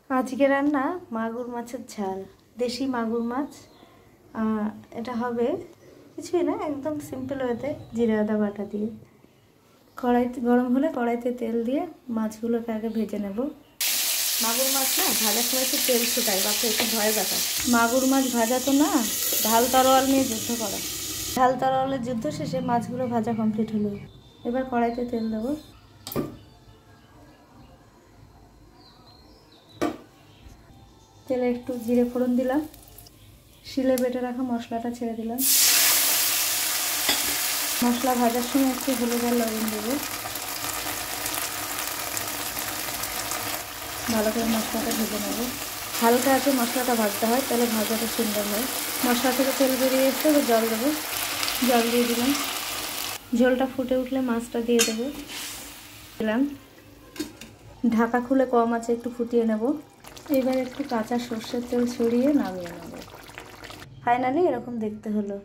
আজকে রান্না মাগুর মাছের ঝাল, দেশি মাগুর মাছ। এটা হবে কিছুই না, একদম সিম্পল ওয়েতে জিরা আদা বাটা দিয়ে। কড়াইতে গরম হলে কড়াইতে তেল দিয়ে মাছগুলোকে আগে ভেজে নেব। মাগুর মাছ না ভাজার সময় একটু তেল ছুটায়, বাপরে একটু ভয় ব্যাপার। মাগুর মাছ ভাজা তো না, ঢাল তরোয়াল নিয়ে যুদ্ধ করা। ঢাল তরোয়ালের যুদ্ধ শেষে মাছগুলো ভাজা কমপ্লিট হলো। এবার কড়াইতে তেল দেবো। তেলে একটু জিরে ফোড়ন দিলাম, শিলে বেটে রাখা মশলাটা ছেড়ে দিলাম। মশলা ভাজার সময় একটু হলুদ আর লবণ দেবো। ভালো করে মশলাটা ভেজে নেব। হালকা আছে মশলাটা ভাজতে হয়, তাহলে ভাজাটা সুন্দর হয়। মশলা থেকে তেল বেরিয়ে এসে এবার জল দেবো। জল দিয়ে দিলাম। ঝোলটা ফুটে উঠলে মাছটা দিয়ে দেবো। দিলাম। ঢাকা খুলে কম আছে একটু ফুটিয়ে নেব। এবার একটু কাঁচা সর্ষের তেল ছড়িয়ে নামিয়ে নেব। ফাইনালি এরকম দেখতে হলো।